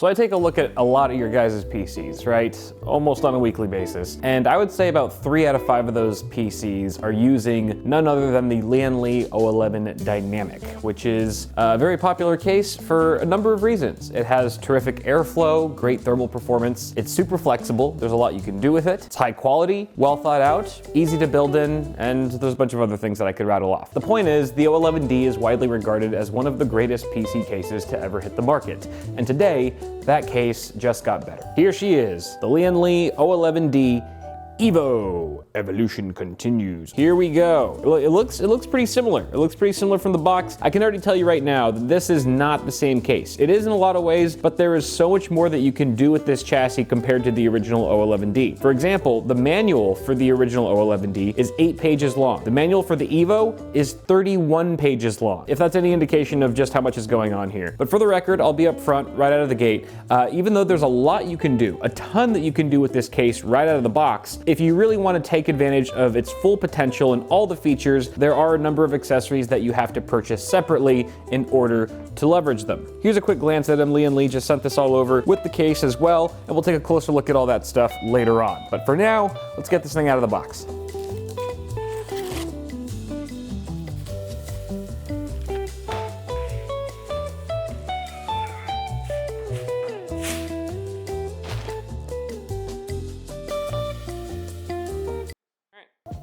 So I take a look at a lot of your guys' PCs, right? Almost on a weekly basis. And I would say about 3 out of 5 of those PCs are using none other than the Lian Li O11 Dynamic, which is a very popular case for a number of reasons. It has terrific airflow, great thermal performance. It's super flexible. There's a lot you can do with it. It's high quality, well thought out, easy to build in, and there's a bunch of other things that I could rattle off. The point is, the O11D is widely regarded as one of the greatest PC cases to ever hit the market. And today, that case just got better. Here she is, the Lian Li O11D Evo. Evolution continues. Here we go. It looks pretty similar. It looks pretty similar from the box. I can already tell you right now that this is not the same case. It is in a lot of ways, but there is so much more that you can do with this chassis compared to the original O11D. For example, the manual for the original O11D is 8 pages long. The manual for the Evo is 31 pages long, if that's any indication of just how much is going on here. But for the record, I'll be up front right out of the gate. Even though there's a lot you can do, a ton that you can do with this case right out of the box, if you really want to take advantage of its full potential and all the features, there are a number of accessories that you have to purchase separately in order to leverage them. Here's a quick glance at them. Lian Li just sent this all over with the case as well, and we'll take a closer look at all that stuff later on. But for now, let's get this thing out of the box.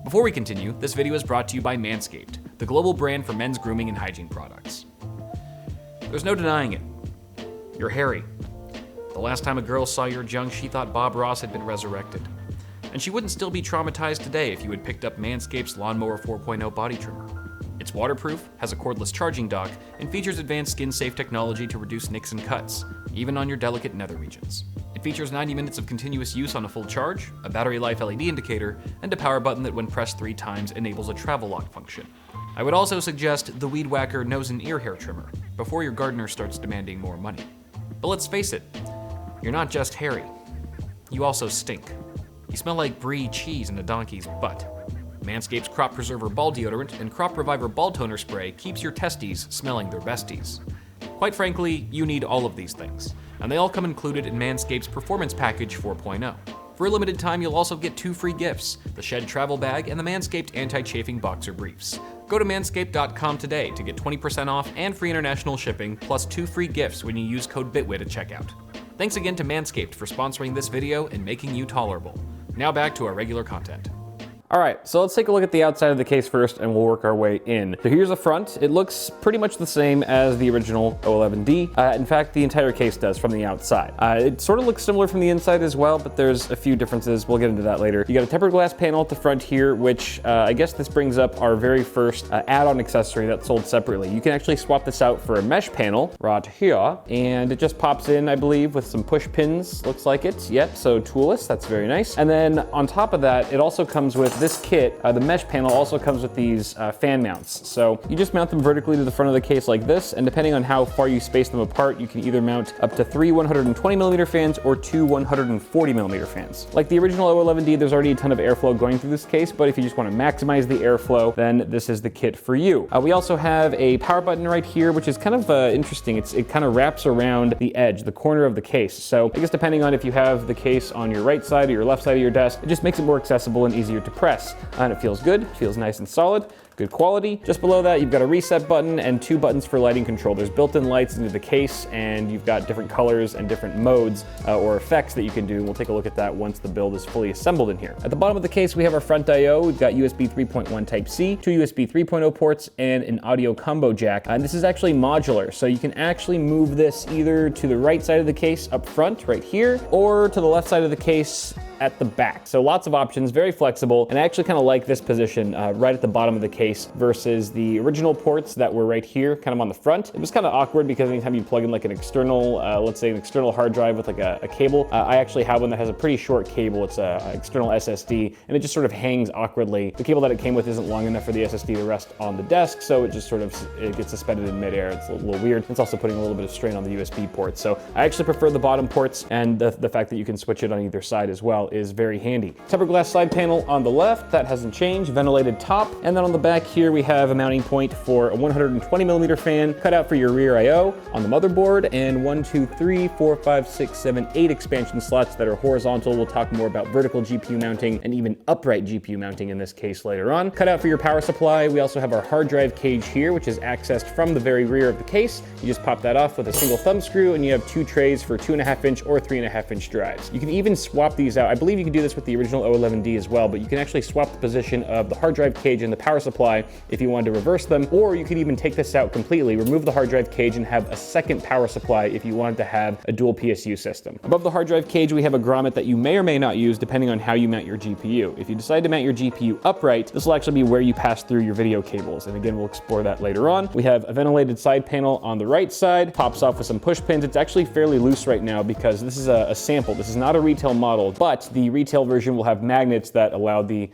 Before we continue, this video is brought to you by Manscaped, the global brand for men's grooming and hygiene products. There's no denying it. You're hairy. The last time a girl saw your junk, she thought Bob Ross had been resurrected. And she wouldn't still be traumatized today if you had picked up Manscaped's Lawnmower 4.0 body trimmer. It's waterproof, has a cordless charging dock, and features advanced skin-safe technology to reduce nicks and cuts, even on your delicate nether regions. It features 90 minutes of continuous use on a full charge, a battery life LED indicator, and a power button that when pressed 3 times enables a travel lock function. I would also suggest the Weed Whacker nose and ear hair trimmer before your gardener starts demanding more money. But let's face it, you're not just hairy. You also stink. You smell like brie cheese in a donkey's butt. Manscaped's Crop Preserver Ball Deodorant and Crop Reviver Ball Toner Spray keeps your testes smelling their besties. Quite frankly, you need all of these things, and they all come included in Manscaped's Performance Package 4.0. For a limited time, you'll also get 2 free gifts, the Shed Travel Bag and the Manscaped Anti-Chafing Boxer Briefs. Go to manscaped.com today to get 20% off and free international shipping, plus 2 free gifts when you use code BITWIT at checkout. Thanks again to Manscaped for sponsoring this video and making you tolerable. Now back to our regular content. All right, so let's take a look at the outside of the case first and we'll work our way in. So here's the front. It looks pretty much the same as the original O11D. In fact, the entire case does from the outside. It sort of looks similar from the inside as well, but there's a few differences. We'll get into that later. You got a tempered glass panel at the front here, which I guess this brings up our very first add-on accessory that's sold separately. You can actually swap this out for a mesh panel right here, and it just pops in, I believe, with some push pins, looks like it. Yep, so toolless, that's very nice. And then on top of that, it also comes with this kit. The mesh panel also comes with these fan mounts. So you just mount them vertically to the front of the case like this, and depending on how far you space them apart, you can either mount up to 3 120mm fans or 2 140mm fans. Like the original O11D, there's already a ton of airflow going through this case, but if you just want to maximize the airflow, then this is the kit for you. We also have a power button right here, which is kind of interesting. It kind of wraps around the edge, the corner of the case. So I guess depending on if you have the case on your right side or your left side of your desk, it just makes it more accessible and easier to press. And it feels good, feels nice and solid, good quality. Just below that, you've got a reset button and 2 buttons for lighting control. There's built-in lights into the case, and you've got different colors and different modes or effects that you can do. And we'll take a look at that once the build is fully assembled in here. At the bottom of the case, we have our front I/O. We've got USB 3.1 Type-C, 2 USB 3.0 ports, and an audio combo jack. And this is actually modular, so you can actually move this either to the right side of the case up front, right here, or to the left side of the case at the back. So lots of options, very flexible, and I actually kind of like this position right at the bottom of the case versus the original ports that were right here, kind of on the front. It was kind of awkward because anytime you plug in like an external, let's say an external hard drive with like a cable, I actually have one that has a pretty short cable. It's an external SSD, and it just sort of hangs awkwardly. The cable that it came with isn't long enough for the SSD to rest on the desk, so it just sort of it gets suspended in midair. It's a little weird. It's also putting a little bit of strain on the USB ports. So I actually prefer the bottom ports, and the fact that you can switch it on either side as well is very handy. Tempered glass side panel on the left, that hasn't changed. Ventilated top, and then on the back here, we have a mounting point for a 120mm fan cut out for your rear I/O on the motherboard, and 1, 2, 3, 4, 5, 6, 7, 8 expansion slots that are horizontal. We'll talk more about vertical GPU mounting and even upright GPU mounting in this case later on. Cut out for your power supply. We also have our hard drive cage here, which is accessed from the very rear of the case. You just pop that off with a single thumb screw, and you have 2 trays for 2.5-inch or 3.5-inch drives. You can even swap these out. I believe you can do this with the original O11D as well, but you can actually swap the position of the hard drive cage and the power supply if you wanted to reverse them, or you could even take this out completely, remove the hard drive cage, and have a second power supply if you wanted to have a dual PSU system. Above the hard drive cage, we have a grommet that you may or may not use depending on how you mount your GPU. If you decide to mount your GPU upright, this will actually be where you pass through your video cables, and again, we'll explore that later on. We have a ventilated side panel on the right side, pops off with some push pins. It's actually fairly loose right now because this is a sample. This is not a retail model, but the retail version will have magnets that allow the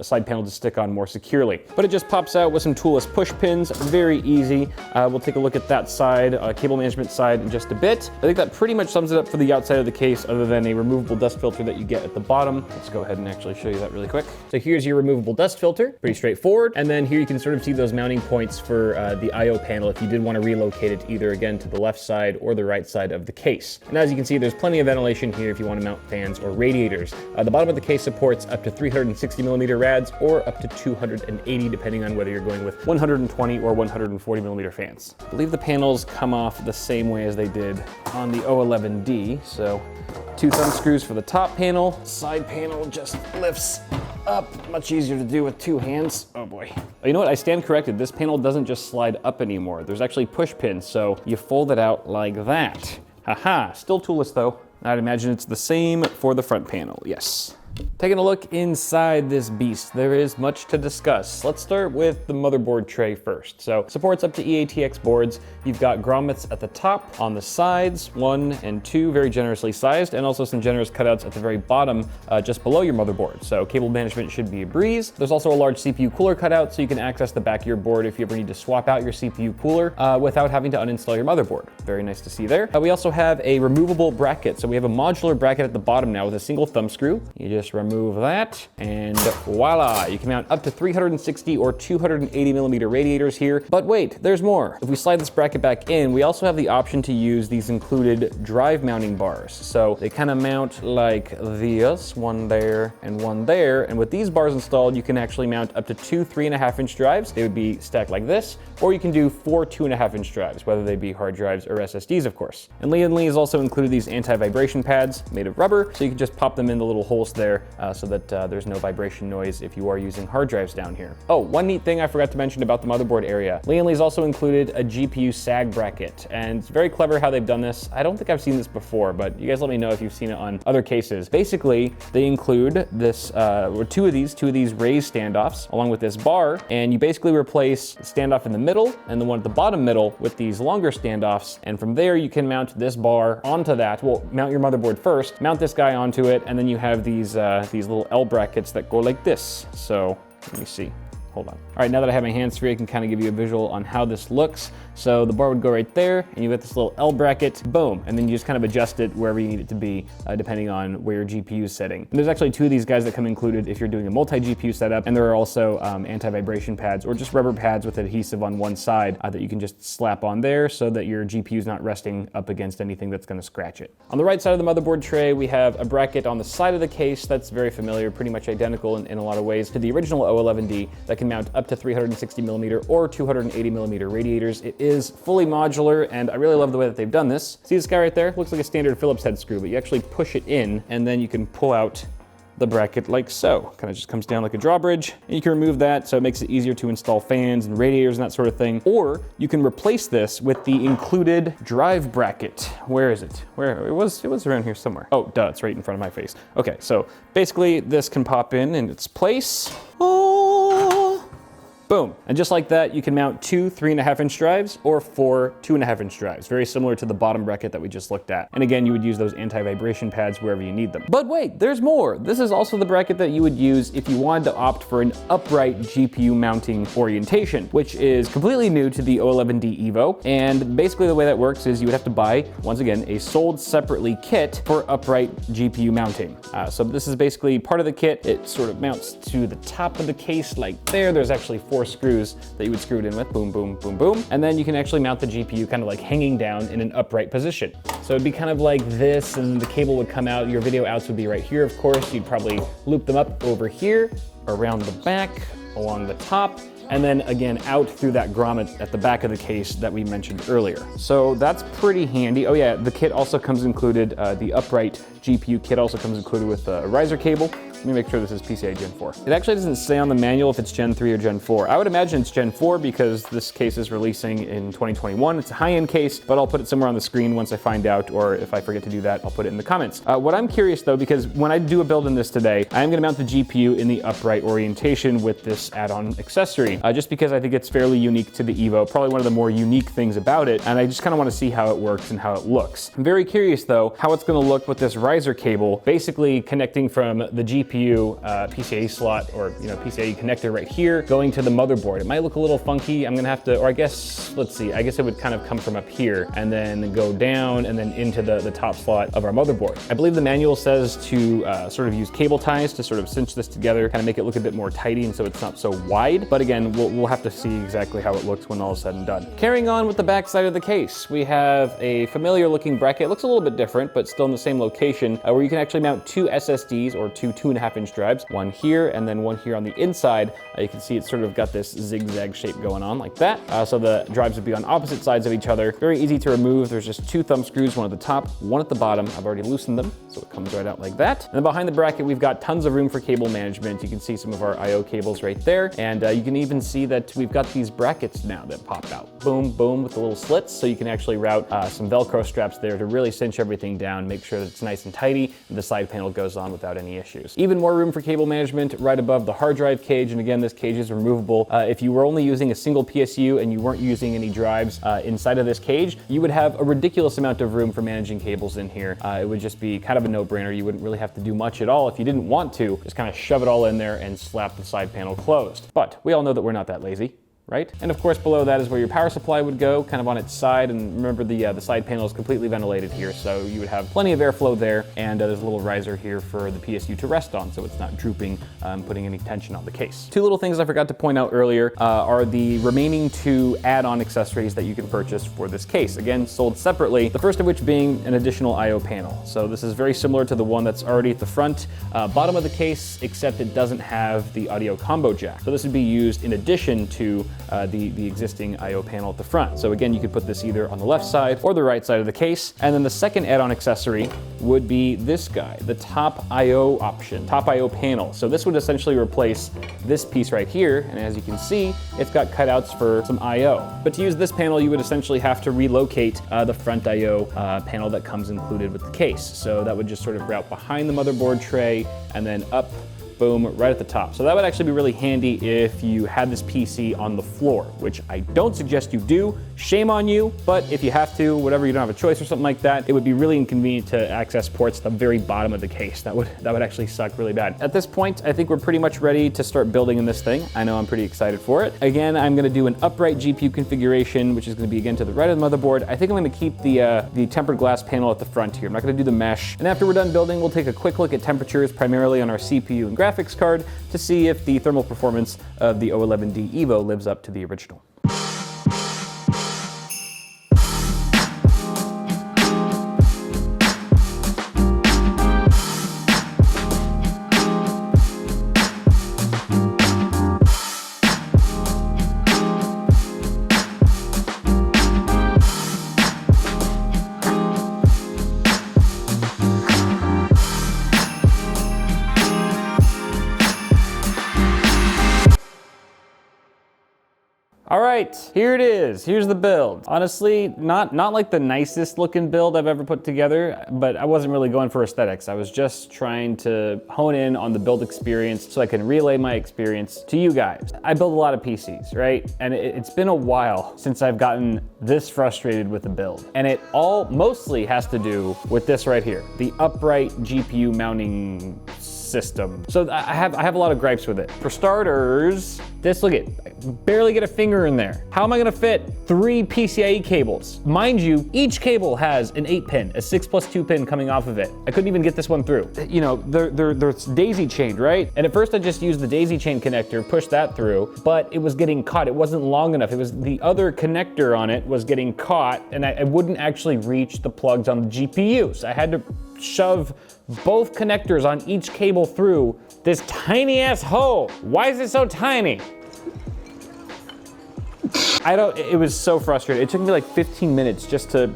side panel to stick on more securely. But it just pops out with some toolless push pins, very easy. We'll take a look at that side, cable management side, in just a bit. I think that pretty much sums it up for the outside of the case, other than a removable dust filter that you get at the bottom. Let's go ahead and actually show you that really quick. So here's your removable dust filter, pretty straightforward. And then here you can sort of see those mounting points for the I/O panel if you did want to relocate it either again to the left side or the right side of the case. And as you can see, there's plenty of ventilation here if you want to mount fans or radiators. The bottom of the case supports up to 360mm rads or up to 280, depending on whether you're going with 120 or 140mm fans. I believe the panels come off the same way as they did on the O11D. So 2 thumb screws for the top panel. Side panel just lifts up. Much easier to do with 2 hands. Oh boy. Oh, you know what? I stand corrected. This panel doesn't just slide up anymore. There's actually push pins, so you fold it out like that. Haha. Still toolless though. I'd imagine it's the same for the front panel. Yes. Taking a look inside this beast, there is much to discuss. Let's start with the motherboard tray first. So, supports up to BITWIT.TECH boards. You've got grommets at the top, on the sides, 1 and 2, very generously sized, and also some generous cutouts at the very bottom, just below your motherboard. So, cable management should be a breeze. There's also a large CPU cooler cutout, so you can access the back of your board if you ever need to swap out your CPU cooler without having to uninstall your motherboard. Very nice to see there. We also have a removable bracket. So, we have a modular bracket at the bottom now with a single thumb screw. You just remove that, and voila, you can mount up to 360 or 280mm radiators here. But wait, there's more. If we slide this bracket back in, we also have the option to use these included drive mounting bars. So they kind of mount like this, one there and one there. And with these bars installed, you can actually mount up to 2 3.5-inch drives. They would be stacked like this, or you can do 4 2.5-inch drives, whether they be hard drives or SSDs, of course. And Lian Li has also included these anti-vibration pads made of rubber, so you can just pop them in the little holes there so that there's no vibration noise if you are using hard drives down here. Oh, one neat thing I forgot to mention about the motherboard area. Lian Li's also included a GPU sag bracket, and it's very clever how they've done this. I don't think I've seen this before, but you guys let me know if you've seen it on other cases. Basically, they include this, or two of these raised standoffs along with this bar, and you basically replace the standoff in the middle and the one at the bottom middle with these longer standoffs, and from there you can mount this bar onto that. Well, mount your motherboard first, mount this guy onto it, and then you have these little L brackets that go like this. So let me see. Hold on. All right, now that I have my hands free, I can kind of give you a visual on how this looks. So the bar would go right there, and you get this little L bracket, boom, and then you just kind of adjust it wherever you need it to be, depending on where your GPU is setting. And there's actually 2 of these guys that come included if you're doing a multi-GPU setup, and there are also anti-vibration pads or just rubber pads with adhesive on one side that you can just slap on there so that your GPU is not resting up against anything that's going to scratch it. On the right side of the motherboard tray, we have a bracket on the side of the case that's very familiar, pretty much identical in a lot of ways to the original O11D that can mount up to 360mm or 280mm radiators. It is fully modular, and I really love the way that they've done this. See this guy right there? Looks like a standard Phillips head screw, but you actually push it in, and then you can pull out the bracket like so. Kind of just comes down like a drawbridge, and you can remove that so it makes it easier to install fans and radiators and that sort of thing. Or you can replace this with the included drive bracket. Where is it? Where? It was around here somewhere. Oh, duh, it's right in front of my face. Okay, so basically this can pop in its place. Oh. Boom. And just like that, you can mount 2 3.5-inch drives or 4 2.5-inch drives, very similar to the bottom bracket that we just looked at. And again, you would use those anti-vibration pads wherever you need them. But wait, there's more. This is also the bracket that you would use if you wanted to opt for an upright GPU mounting orientation, which is completely new to the O11D Evo. And basically the way that works is you would have to buy, once again, a sold separately kit for upright GPU mounting. So this is basically part of the kit. It sort of mounts to the top of the case like there. There's actually 4 4 screws that you would screw it in with, boom, boom, boom, boom. And then you can actually mount the GPU kind of like hanging down in an upright position. So it'd be kind of like this, and the cable would come out. Your video outs would be right here, of course. You'd probably loop them up over here, around the back, along the top, and then again out through that grommet at the back of the case that we mentioned earlier. So that's pretty handy. Oh yeah, the kit also comes included, the upright GPU kit also comes included with a riser cable. Let me make sure this is PCIe Gen 4. It actually doesn't say on the manual if it's Gen 3 or Gen 4. I would imagine it's Gen 4 because this case is releasing in 2021. It's a high-end case, but I'll put it somewhere on the screen once I find out, or if I forget to do that, I'll put it in the comments. What I'm curious though, because when I do a build in this today, I am gonna mount the GPU in the upright orientation with this add-on accessory, just because I think it's fairly unique to the Evo, probably one of the more unique things about it, and I just kinda wanna see how it works and how it looks. I'm very curious though, how it's gonna look with this riser cable, basically connecting from the GPU PCIe slot, or PCIe connector right here, going to the motherboard. It might look a little funky. I'm gonna have to, or I guess, let's see, I guess it would kind of come from up here and then go down and then into the top slot of our motherboard. I believe the manual says to sort of use cable ties to sort of cinch this together, kind of make it look a bit more tidy and so it's not so wide. But again, we'll have to see exactly how it looks when all is said and done. Carrying on with the back side of the case, we have a familiar looking bracket. It looks a little bit different, but still in the same location, where you can actually mount 2 SSDs or 2 2.5-inch drives, one here and then one here on the inside. You can see it's sort of got this zigzag shape going on like that. So the drives would be on opposite sides of each other. Very easy to remove. There's just 2 thumb screws, one at the top, one at the bottom. I've already loosened them, so it comes right out like that. And then behind the bracket, we've got tons of room for cable management. You can see some of our IO cables right there. And you can even see that we've got these brackets now that pop out. Boom, boom, with the little slits. So you can actually route some Velcro straps there to really cinch everything down, make sure that it's nice and tidy, and the side panel goes on without any issues. Even more room for cable management right above the hard drive cage, and again, this cage is removable. If you were only using a single PSU and you weren't using any drives inside of this cage, you would have a ridiculous amount of room for managing cables in here. It would just be kind of a no-brainer. You wouldn't really have to do much at all if you didn't want to. Just kind of shove it all in there and slap the side panel closed. But we all know that we're not that lazy, right? And of course below that is where your power supply would go, kind of on its side. And remember the side panel is completely ventilated here, so you would have plenty of airflow there. And there's a little riser here for the PSU to rest on, so it's not drooping, putting any tension on the case. 2 little things I forgot to point out earlier are the remaining 2 add-on accessories that you can purchase for this case. Again, sold separately, the first of which being an additional IO panel. So this is very similar to the one that's already at the front, bottom of the case, except it doesn't have the audio combo jack. So this would be used in addition to the existing IO panel at the front. So again, you could put this either on the left side or the right side of the case. And then the second add-on accessory would be this guy, the top IO option, top IO panel. So this would essentially replace this piece right here. And as you can see, it's got cutouts for some IO. But to use this panel, you would essentially have to relocate the front IO panel that comes included with the case. So that would just sort of route behind the motherboard tray and then up, boom, right at the top. So that would actually be really handy if you had this PC on the floor, which I don't suggest you do. Shame on you, but if you have to, whatever, you don't have a choice or something like that, it would be really inconvenient to access ports at the very bottom of the case. That would actually suck really bad. At this point, I think we're pretty much ready to start building in this thing. I know I'm pretty excited for it. Again, I'm gonna do an upright GPU configuration, which is gonna be again to the right of the motherboard. I think I'm gonna keep the tempered glass panel at the front here. I'm not gonna do the mesh. And after we're done building, we'll take a quick look at temperatures, primarily on our CPU and graphics card, to see if the thermal performance of the O11D Evo lives up to the original. All right, here it is. Here's the build. Honestly, not like the nicest looking build I've ever put together, but I wasn't really going for aesthetics. I was just trying to hone in on the build experience so I can relay my experience to you guys. I build a lot of PCs, right? And it's been a while since I've gotten this frustrated with a build. And it all mostly has to do with this right here, the upright GPU mounting system. So I have a lot of gripes with it. For starters, look at, I barely get a finger in there. How am I gonna fit 3 PCIe cables? Mind you, each cable has an 8-pin, a 6+2 pin coming off of it. I couldn't even get this one through. You know, they're daisy chained, right? And at first I just used the daisy chain connector, pushed that through, but it was getting caught. It wasn't long enough. It was the other connector on it was getting caught, and I wouldn't actually reach the plugs on the GPUs. I had to shove both connectors on each cable through this tiny ass hole. Why is it so tiny? It was so frustrating. It took me like 15 minutes just to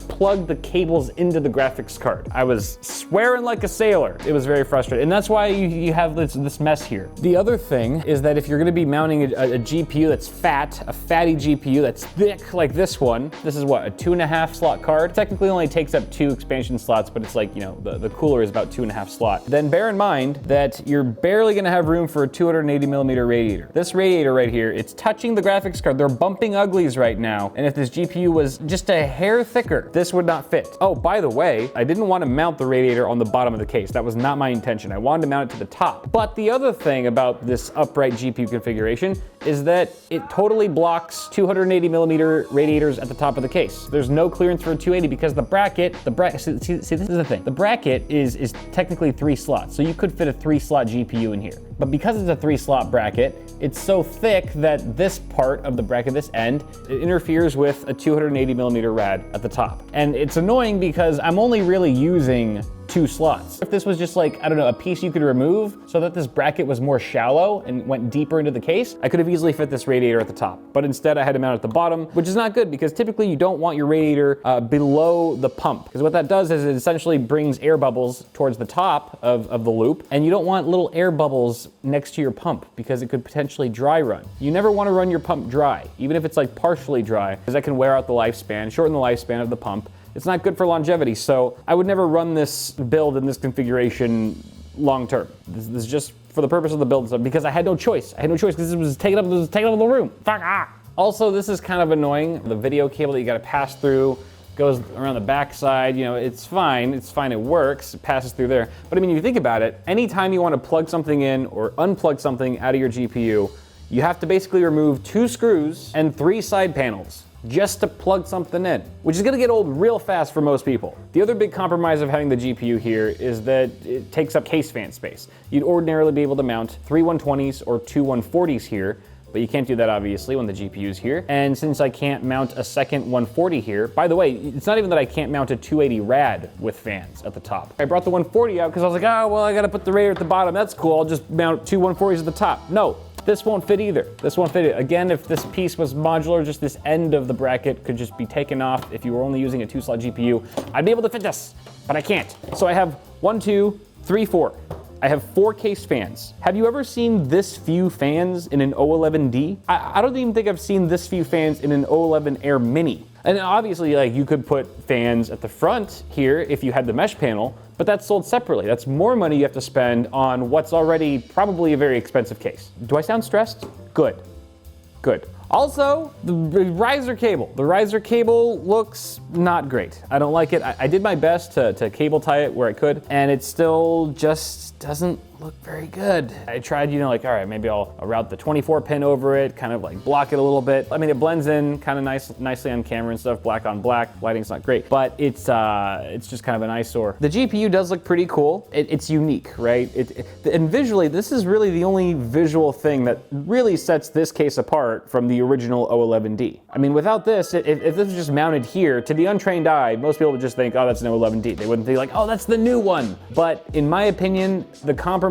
plug the cables into the graphics card. I was swearing like a sailor. It was very frustrating. And that's why you have this mess here. The other thing is that if you're gonna be mounting a GPU that's fat, a fatty GPU that's thick like this one, this is what, a 2.5 slot card? It technically only takes up 2 expansion slots, but it's like, you know, the cooler is about 2.5 slot. Then bear in mind that you're barely gonna have room for a 280mm radiator. This radiator right here, it's touching the graphics card. They're bumping uglies right now, and if this GPU was just a hair thicker, this would not fit. Oh, by the way, I didn't want to mount the radiator on the bottom of the case. That was not my intention. I wanted to mount it to the top. But the other thing about this upright GPU configuration is that it totally blocks 280mm radiators at the top of the case. There's no clearance for a 280 because the bracket, see, this is the thing. The bracket is technically 3 slots, so you could fit a 3-slot GPU in here. But because it's a 3-slot bracket, it's so thick that this part of the bracket, this end, it interferes with a 280mm rad at the top. And it's annoying because I'm only really using 2 slots. If this was just like, I don't know, a piece you could remove so that this bracket was more shallow and went deeper into the case, I could have easily fit this radiator at the top. But instead I had to mount it at the bottom, which is not good because typically you don't want your radiator below the pump. Because what that does is it essentially brings air bubbles towards the top of the loop, and you don't want little air bubbles next to your pump because it could potentially dry run. You never want to run your pump dry, even if it's like partially dry, because that can wear out the lifespan, shorten the lifespan of the pump. It's not good for longevity, so I would never run this build in this configuration long term. This is just for the purpose of the build stuff because I had no choice. I had no choice because this was taking up the room. Fuck ah! Also, this is kind of annoying. The video cable that you gotta pass through goes around the backside. You know, it's fine, it works, it passes through there. But I mean, if you think about it, anytime you want to plug something in or unplug something out of your GPU, you have to basically remove 2 screws and 3 side panels just to plug something in, which is gonna get old real fast for most people. The other big compromise of having the GPU here is that it takes up case fan space. You'd ordinarily be able to mount 3 120s or 2 140s here, but you can't do that obviously when the GPU's here. And since I can't mount a second 140 here, by the way, it's not even that I can't mount a 280 rad with fans at the top. I brought the 140 out because I was like, oh, well, I gotta put the radiator at the bottom. That's cool, I'll just mount 2 140s at the top. No. This won't fit either. This won't fit. Again, if this piece was modular, just this end of the bracket could just be taken off. If you were only using a 2-slot GPU, I'd be able to fit this, but I can't. So I have 1, 2, 3, 4. I have 4 case fans. Have you ever seen this few fans in an O11D? I don't even think I've seen this few fans in an O11 Air Mini. And obviously, like, you could put fans at the front here if you had the mesh panel, but that's sold separately. That's more money you have to spend on what's already probably a very expensive case. Do I sound stressed? Good. Good. Also, the riser cable. The riser cable looks not great. I don't like it. I did my best to cable tie it where I could, and it still just doesn't look very good. I tried, you know, like, all right, maybe I'll route the 24 pin over it, kind of like block it a little bit. I mean, it blends in kind of nicely on camera and stuff, black on black. Lighting's not great, but it's just kind of an eyesore. The GPU does look pretty cool. It's unique, right? And visually, this is really the only visual thing that really sets this case apart from the original O11D. I mean, without this, if this was just mounted here, to the untrained eye, most people would just think, oh, that's an O11D. They wouldn't think like, oh, that's the new one. But in my opinion, the compromises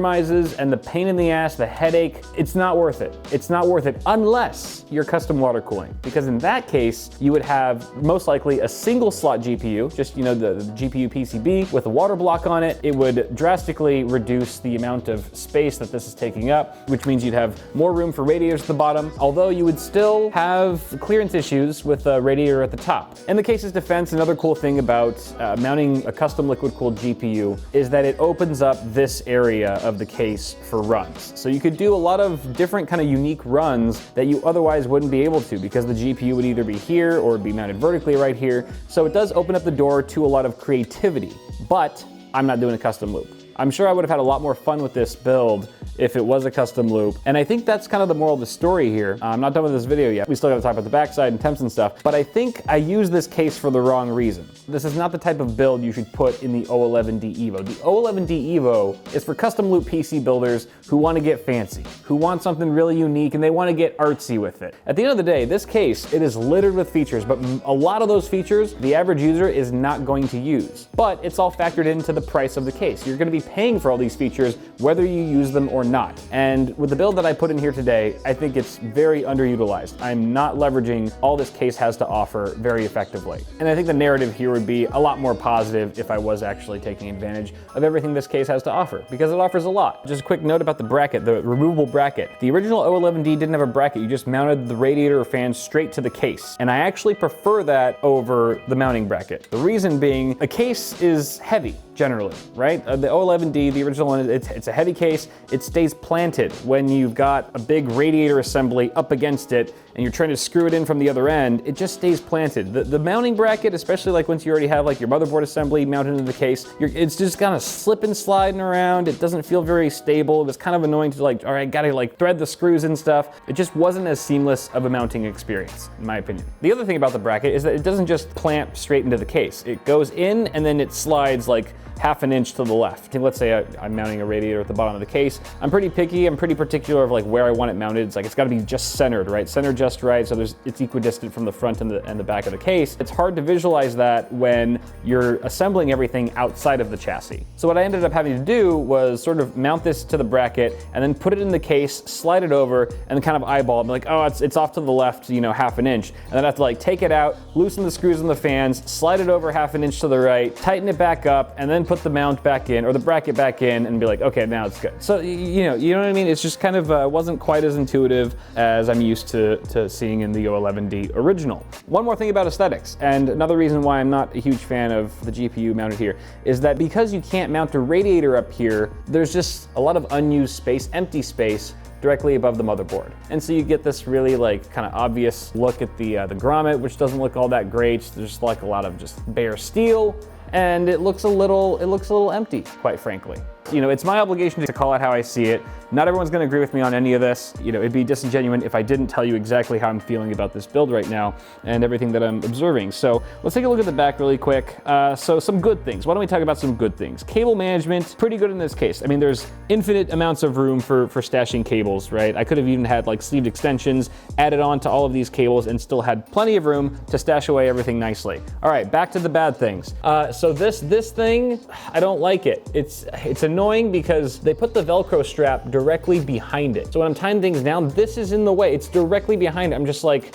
and the pain in the ass, the headache, it's not worth it. It's not worth it unless you're custom water cooling. Because in that case, you would have most likely a single slot GPU, just, you know, the GPU PCB with a water block on it. It would drastically reduce the amount of space that this is taking up, which means you'd have more room for radiators at the bottom, although you would still have clearance issues with a radiator at the top. In the case's defense, another cool thing about mounting a custom liquid-cooled GPU is that it opens up this area of the case for runs. So you could do a lot of different kind of unique runs that you otherwise wouldn't be able to because the GPU would either be here or be mounted vertically right here. So it does open up the door to a lot of creativity, but I'm not doing a custom loop. I'm sure I would have had a lot more fun with this build if it was a custom loop. And I think that's kind of the moral of the story here. I'm not done with this video yet. We still gotta talk about the backside and temps and stuff, but I think I used this case for the wrong reason. This is not the type of build you should put in the O11D Evo. The O11D Evo is for custom loop PC builders who wanna get fancy, who want something really unique and they wanna get artsy with it. At the end of the day, this case, it is littered with features, but a lot of those features, the average user is not going to use. But it's all factored into the price of the case. You're gonna be paying for all these features, whether you use them or not. And with the build that I put in here today, I think it's very underutilized. I'm not leveraging all this case has to offer very effectively. And I think the narrative here would be a lot more positive if I was actually taking advantage of everything this case has to offer, because it offers a lot. Just a quick note about the bracket, the removable bracket. The original O11D didn't have a bracket. You just mounted the radiator or fan straight to the case. And I actually prefer that over the mounting bracket. The reason being, a case is heavy, generally, right? The O11D, the original one, it's a heavy case. It stays planted when you've got a big radiator assembly up against it and you're trying to screw it in from the other end, it just stays planted. The mounting bracket, especially like once you already have like your motherboard assembly mounted into the case, it's just kind of slipping, sliding around. It doesn't feel very stable. It was kind of annoying to like, all right, gotta like thread the screws and stuff. It just wasn't as seamless of a mounting experience, in my opinion. The other thing about the bracket is that it doesn't just plant straight into the case. It goes in and then it slides like half an inch to the left. Let's say I'm mounting a radiator at the bottom of the case. I'm pretty picky, I'm pretty particular of like where I want it mounted. It's like, it's gotta be just centered, right? Centered just right, so it's equidistant from the front and the back of the case. It's hard to visualize that when you're assembling everything outside of the chassis. So what I ended up having to do was sort of mount this to the bracket and then put it in the case, slide it over, and then kind of eyeball it. Be like, oh, it's off to the left, you know, half an inch. And then I have to like take it out, loosen the screws on the fans, slide it over half an inch to the right, tighten it back up, and then put the mount back in, or the bracket back in, and be like, okay, now it's good. So, you know what I mean? It's just kind of wasn't quite as intuitive as I'm used to seeing in the O11D original. One more thing about aesthetics, and another reason why I'm not a huge fan of the GPU mounted here, is that because you can't mount a radiator up here, there's just a lot of unused space, empty space, directly above the motherboard. And so you get this really like kind of obvious look at the grommet, which doesn't look all that great. There's like a lot of just bare steel, and it looks a little empty, quite frankly. You know, it's my obligation to call it how I see it. Not everyone's gonna agree with me on any of this. You know, it'd be disingenuous if I didn't tell you exactly how I'm feeling about this build right now and everything that I'm observing. So let's take a look at the back really quick. So some good things. Why don't we talk about some good things? Cable management, pretty good in this case. I mean, there's infinite amounts of room for stashing cables, right? I could have even had like sleeved extensions added on to all of these cables and still had plenty of room to stash away everything nicely. All right, back to the bad things. So this thing, I don't like it. It's annoying because they put the Velcro strap directly behind it. So when I'm tying things down, this is in the way. It's directly behind it. I'm just like,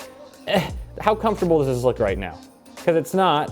how comfortable does this look right now? Because it's not.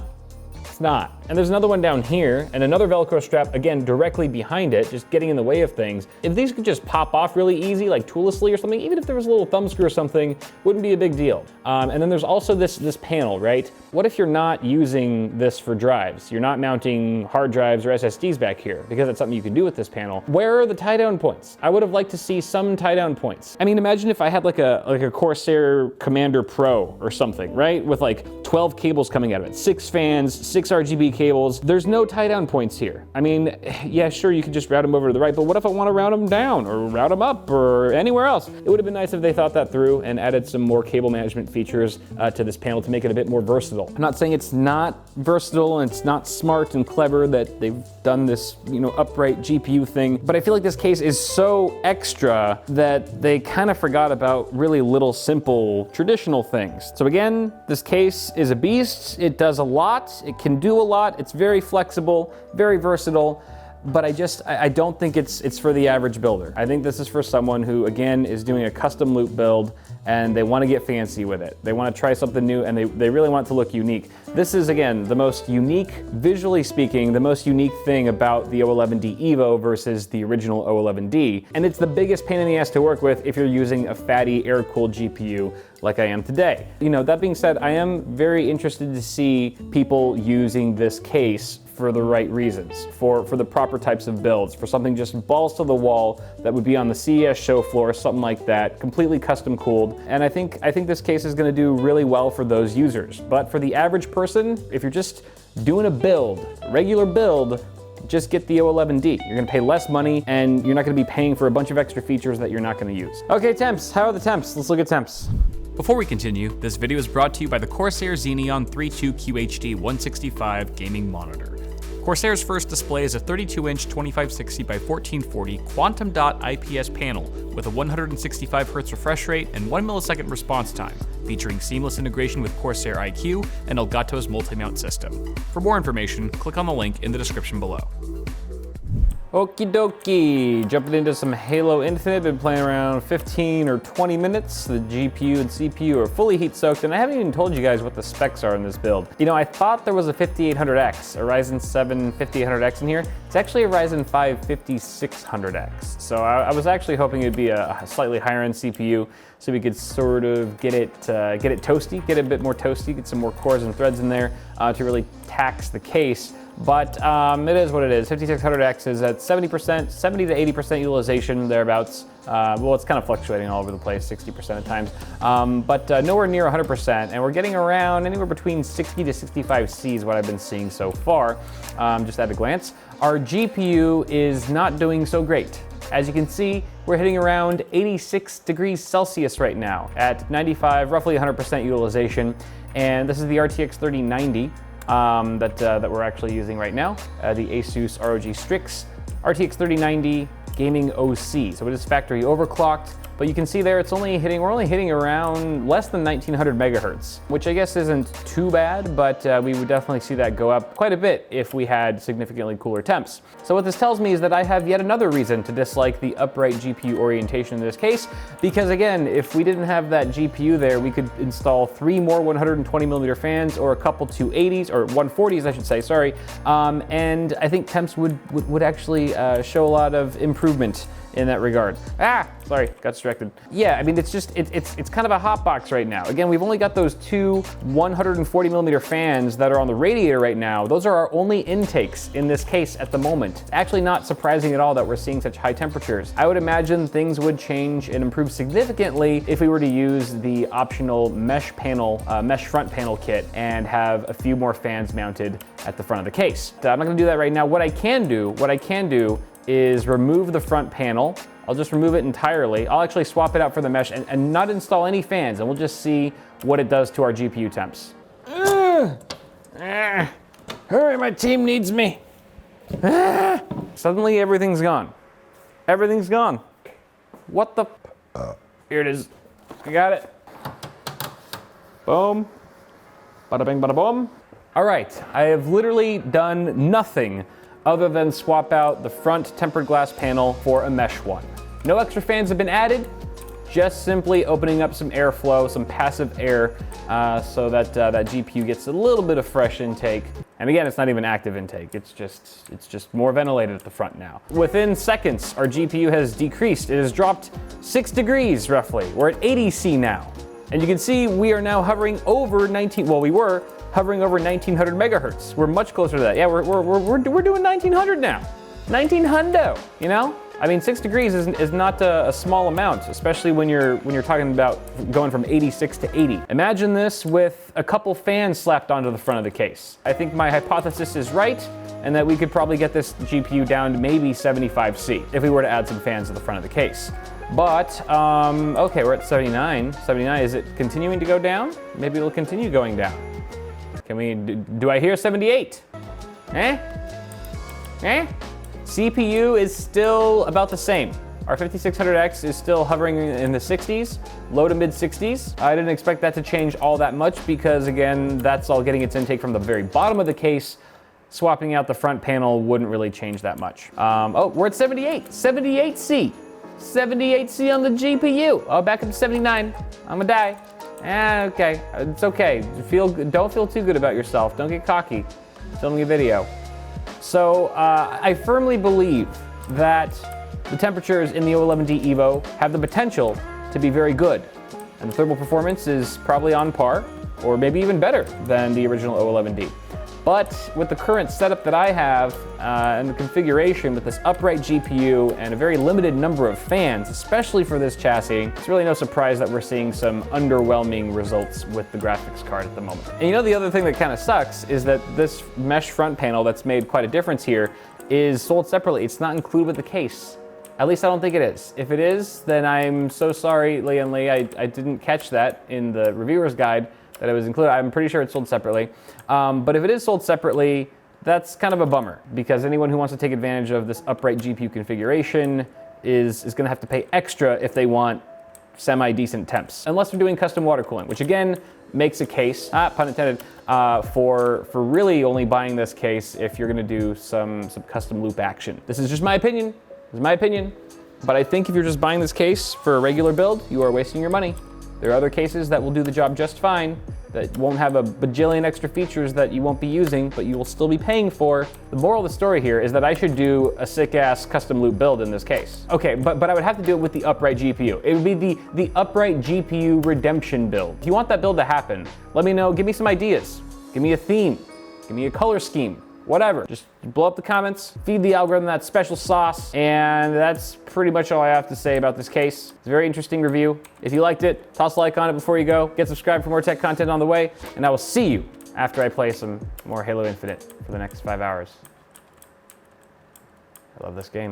It's not. And there's another one down here and another Velcro strap, again, directly behind it, just getting in the way of things. If these could just pop off really easy, like toollessly or something, even if there was a little thumb screw or something, wouldn't be a big deal. And then there's also this panel, right? What if you're not using this for drives? You're not mounting hard drives or SSDs back here, because that's something you can do with this panel. Where are the tie down points? I would have liked to see some tie down points. I mean, imagine if I had like a Corsair Commander Pro or something, right? With like 12 cables coming out of it, 6 fans, 6 RGB cables. There's no tie down points here. I mean, yeah, sure, you could just route them over to the right, but what if I want to route them down or route them up or anywhere else? It would have been nice if they thought that through and added some more cable management features to this panel to make it a bit more versatile. I'm not saying it's not versatile and it's not smart and clever that they've done this, you know, upright GPU thing, but I feel like this case is so extra that they kind of forgot about really little simple traditional things. So again, this case is a beast. It does a lot. It can do a lot. It's very flexible, very versatile, but I don't think it's for the average builder. I think this is for someone who, again, is doing a custom loop build and they want to get fancy with it. They want to try something new and they really want it to look unique. This is, again, the most unique, visually speaking, the most unique thing about the O11D Evo versus the original O11D. And it's the biggest pain in the ass to work with if you're using a fatty air-cooled GPU like I am today. You know, that being said, I am very interested to see people using this case for the right reasons, for the proper types of builds, for something just balls to the wall that would be on the CES show floor, something like that, completely custom cooled. And I think this case is gonna do really well for those users. But for the average person, if you're just doing a build, regular build, just get the O11D. You're gonna pay less money and you're not gonna be paying for a bunch of extra features that you're not gonna use. Okay, temps, how are the temps? Let's look at temps. Before we continue, this video is brought to you by the Corsair Xeneon 32 QHD 165 gaming monitor. Corsair's first display is a 32-inch 2560 by 1440 quantum dot IPS panel with a 165 Hz refresh rate and 1 millisecond response time, featuring seamless integration with Corsair iQ and Elgato's multi-mount system. For more information, click on the link in the description below. Okie dokie, jumping into some Halo Infinite. Been playing around 15 or 20 minutes. The GPU and CPU are fully heat soaked, and I haven't even told you guys what the specs are in this build. You know, I thought there was a 5800X, a Ryzen 7 5800X in here. It's actually a Ryzen 5 5600X. So I was actually hoping it'd be a slightly higher end CPU, so we could sort of get it toasty, get it a bit more toasty, get some more cores and threads in there to really tax the case. But it is what it is. 5600X is at 70%, 70 to 80% utilization, thereabouts. Well, it's kind of fluctuating all over the place, 60% at times, but nowhere near 100%. And we're getting around anywhere between 60 to 65 C is what I've been seeing so far, just at a glance. Our GPU is not doing so great. As you can see, we're hitting around 86 degrees Celsius right now at 95, roughly 100% utilization. And this is the RTX 3090. That we're actually using right now, the Asus ROG Strix RTX 3090 Gaming OC. So it is factory overclocked, but you can see there we're only hitting around less than 1900 megahertz, which I guess isn't too bad, but we would definitely see that go up quite a bit if we had significantly cooler temps. So what this tells me is that I have yet another reason to dislike the upright GPU orientation in this case, because again, if we didn't have that GPU there, we could install 3 more 120mm fans or a couple 280s, or 140s I should say, sorry, and I think temps would actually show a lot of improvement in that regard. Sorry, got distracted. Yeah, I mean, it's kind of a hot box right now. Again, we've only got those 2 140mm fans that are on the radiator right now. Those are our only intakes in this case at the moment. It's actually not surprising at all that we're seeing such high temperatures. I would imagine things would change and improve significantly if we were to use the optional mesh front panel kit and have a few more fans mounted at the front of the case. I'm not gonna do that right now. What I can do is remove the front panel. I'll just remove it entirely. I'll actually swap it out for the mesh and not install any fans, and we'll just see what it does to our GPU temps. Hurry, my team needs me. Suddenly everything's gone. Everything's gone. What the? Here it is. I got it. Boom. Bada bing, bada boom. All right, I have literally done nothing other than swap out the front tempered glass panel for a mesh one. No extra fans have been added, just simply opening up some airflow, some passive air, so that that GPU gets a little bit of fresh intake. And again, it's not even active intake, it's just more ventilated at the front now. Within seconds, our GPU has decreased. It has dropped 6 degrees roughly. We're at 80 C now. And you can see we are now hovering over we were hovering over 1900 megahertz. We're much closer to that. Yeah, we're doing 1900 now. 1900, you know? I mean, 6 degrees is not a small amount, especially when you're talking about going from 86 to 80. Imagine this with a couple fans slapped onto the front of the case. I think my hypothesis is right, and that we could probably get this GPU down to maybe 75 C if we were to add some fans to the front of the case. But, okay, we're at 79. 79, is it continuing to go down? Maybe it'll continue going down. Do I hear 78? CPU is still about the same. Our 5600X is still hovering in the 60s, low to mid 60s. I didn't expect that to change all that much because again, that's all getting its intake from the very bottom of the case. Swapping out the front panel wouldn't really change that much. Oh, we're at 78, 78C. 78C on the GPU. Oh, back up to 79. I'm gonna die. Okay, it's okay. Don't feel too good about yourself. Don't get cocky. Filming a video. So I firmly believe that the temperatures in the O11D Evo have the potential to be very good, and the thermal performance is probably on par, or maybe even better than the original O11D. But with the current setup that I have and the configuration with this upright GPU and a very limited number of fans, especially for this chassis, it's really no surprise that we're seeing some underwhelming results with the graphics card at the moment. And you know, the other thing that kind of sucks is that this mesh front panel that's made quite a difference here is sold separately. It's not included with the case. At least I don't think it is. If it is, then I'm so sorry, Lian Li. I didn't catch that in the reviewer's guide that it was included. I'm pretty sure it's sold separately. But if it is sold separately, that's kind of a bummer, because anyone who wants to take advantage of this upright GPU configuration is going to have to pay extra if they want semi-decent temps. Unless they're doing custom water cooling, which again makes a case, pun intended, for really only buying this case if you're going to do some custom loop action. This is just my opinion. This is my opinion. But I think if you're just buying this case for a regular build, you are wasting your money. There are other cases that will do the job just fine, that won't have a bajillion extra features that you won't be using, but you will still be paying for. The moral of the story here is that I should do a sick-ass custom loop build in this case. Okay, but I would have to do it with the upright GPU. It would be the upright GPU redemption build. If you want that build to happen, let me know, give me some ideas. Give me a theme, give me a color scheme, whatever. Just blow up the comments, feed the algorithm that special sauce, and that's pretty much all I have to say about this case. It's a very interesting review. If you liked it, toss a like on it before you go. Get subscribed for more tech content on the way, and I will see you after I play some more Halo Infinite for the next 5 hours. I love this game.